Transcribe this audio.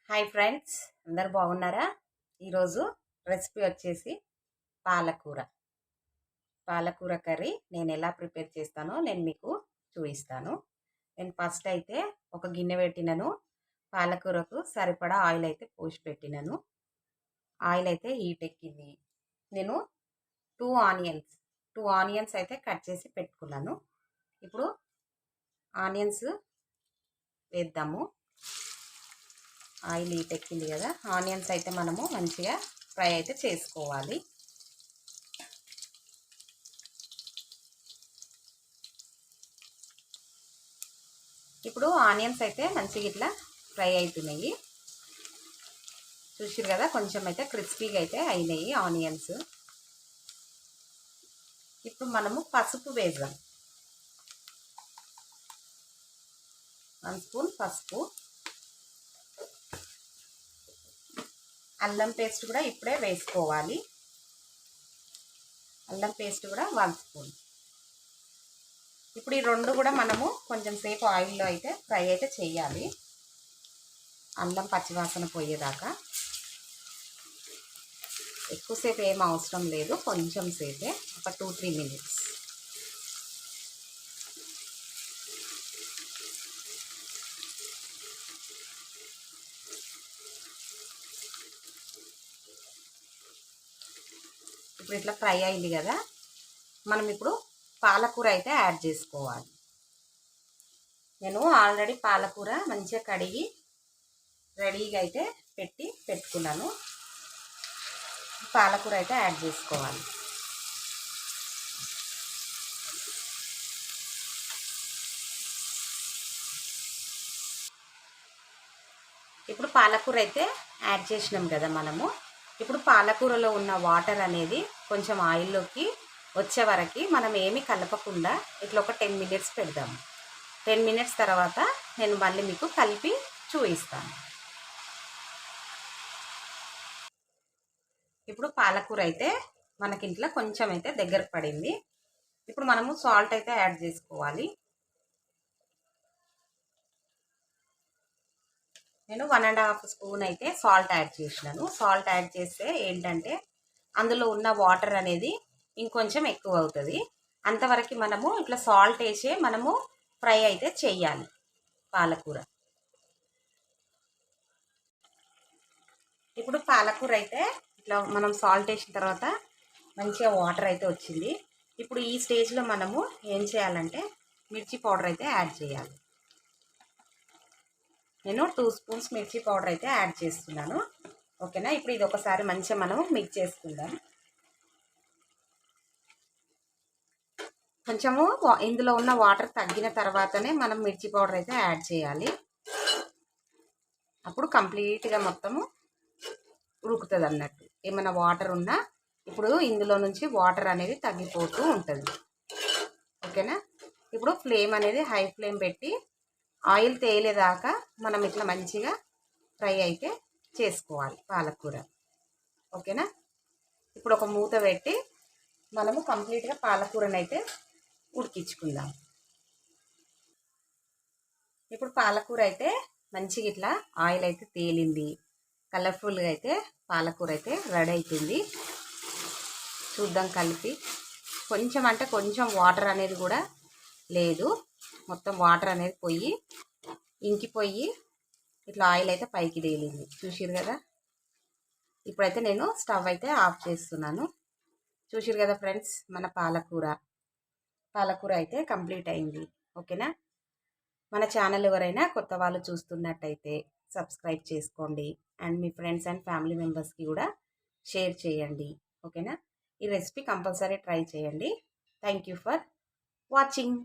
Hi friends, అందరు బాగున్నారా? ఈరోజు రెసిపీ వచ్చేసి పాలకూర పాలకూర కర్రీ నేను ఎలా ప్రిపేర్ చేస్తానో నేను మీకు చూపిస్తాను. నేను ఫస్ట్ అయితే ఒక గిన్నె పెట్టినను. పాలకూరకు సరిపడా ఆయిల్ అయితే పోసి పెట్టినను. ఆయిల్ అయితే హీట్ ఎక్కింది. నేను టూ ఆనియన్స్ అయితే కట్ చేసి పెట్టుకున్నాను. ఇప్పుడు ఆనియన్స్ వేద్దాము. ఆయిల్ హీట్ ఎక్కింది కదా, ఆనియన్స్ అయితే మనము మంచిగా ఫ్రై అయితే చేసుకోవాలి. ఇప్పుడు ఆనియన్స్ అయితే మంచిగా ఇట్లా ఫ్రై అవుతున్నాయి. చూసిరు కదా, కొంచెం అయితే క్రిస్పీగా అయితే అయినాయి ఆనియన్స్. ఇప్పుడు మనము పసుపు వేద్దాం. 1 స్పూన్ పసుపు. అల్లం పేస్ట్ కూడా ఇప్పుడే వేసుకోవాలి. అల్లం పేస్ట్ కూడా 1 స్పూన్. ఇప్పుడు ఈ రెండు కూడా మనము కొంచెం సేపు ఆయిల్లో అయితే ఫ్రై అయితే చేయాలి, అల్లం పచ్చివాసన పోయేదాకా. ఎక్కువసేపు ఏం అవసరం లేదు, కొంచెం సేపే, ఒక 2-3 మినిట్స్. ఇప్పుడు ఇట్లా ఫ్రై అయింది కదా, మనం ఇప్పుడు పాలకూర అయితే యాడ్ చేసుకోవాలి. నేను ఆల్రెడీ పాలకూర మంచిగా కడిగి రెడీగా అయితే పెట్టుకున్నాను. పాలకూర అయితే యాడ్ చేసుకోవాలి. ఇప్పుడు పాలకూర అయితే యాడ్ చేసినాం కదా మనము. ఇప్పుడు పాలకూరలో ఉన్న వాటర్ అనేది కొంచెం ఆయిల్లోకి వచ్చే వరకు మనం ఏమీ కలపకుండా ఇట్లా ఒక 10 మినిట్స్ పెడదాము. 10 మినిట్స్ తర్వాత నేను మళ్ళీ మీకు కలిపి చూపిస్తాను. ఇప్పుడు పాలకూర అయితే మనకి ఇంట్లో కొంచెం అయితే దగ్గరకు పడింది. ఇప్పుడు మనము సాల్ట్ అయితే యాడ్ చేసుకోవాలి. నేను 1.5 స్పూన్ అయితే సాల్ట్ యాడ్ చేసినాను. సాల్ట్ యాడ్ చేస్తే ఏంటంటే అందులో ఉన్న వాటర్ అనేది ఇంకొంచెం ఎక్కువ అవుతుంది. అంతవరకు మనము ఇట్లా సాల్ట్ వేసే మనము ఫ్రై అయితే చెయ్యాలి పాలకూర. ఇప్పుడు పాలకూర అయితే ఇట్లా మనం సాల్ట్ వేసిన తర్వాత మంచిగా వాటర్ అయితే వచ్చింది. ఇప్పుడు ఈ స్టేజ్లో మనము ఏం చేయాలంటే మిర్చి పౌడర్ అయితే యాడ్ చేయాలి. నేను 2 స్పూన్స్ మిర్చి పౌడర్ అయితే యాడ్ చేస్తున్నాను. ఓకేనా? ఇప్పుడు ఇది ఒకసారి మంచిగా మనం మిక్స్ చేసుకుందాం. కొంచెము ఇందులో ఉన్న వాటర్ తగ్గిన తర్వాతనే మనం మిర్చి పౌడర్ అయితే యాడ్ చేయాలి. అప్పుడు కంప్లీట్గా మొత్తము ఉడుకుతుంది అన్నట్టు. ఏమైనా వాటర్ ఉన్నా ఇప్పుడు ఇందులో నుంచి వాటర్ అనేది తగ్గిపోతూ ఉంటుంది. ఓకేనా? ఇప్పుడు ఫ్లేమ్ అనేది హై ఫ్లేమ్ పెట్టి ఆయిల్ తేలేదాకా మనం ఇట్లా మంచిగా ఫ్రై అయితే చేసుకోవాలి పాలకూర. ఓకేనా? ఇప్పుడు ఒక మూత పెట్టి మనము కంప్లీట్గా పాలకూరని అయితే ఉడికించుకుందాం. ఇప్పుడు పాలకూర అయితే మంచిగా ఇట్లా ఆయిల్ అయితే తేలింది. కలర్ఫుల్గా అయితే పాలకూర అయితే రెడీ అవుతుంది. చూద్దాం కలిపి. కొంచెం అంటే కొంచెం వాటర్ అనేది కూడా లేదు, మొత్తం వాటర్ అనేది పోయి ఇంకిపోయి ఇట్లా ఆయిల్ అయితే పైకి తేలింది. చూసిరు కదా. ఇప్పుడైతే నేను స్టవ్ అయితే ఆఫ్ చేస్తున్నాను. చూసిరు కదా ఫ్రెండ్స్, మన పాలకూర అయితే కంప్లీట్ అయింది. ఓకేనా? మన ఛానల్ ఎవరైనా కొత్త వాళ్ళు చూస్తున్నట్టయితే సబ్స్క్రైబ్ చేసుకోండి and me friends and family మెంబర్స్కి కూడా షేర్ చేయండి. ఓకేనా? ఈ రెసిపీ కంపల్సరీ ట్రై చేయండి. Thank you for watching.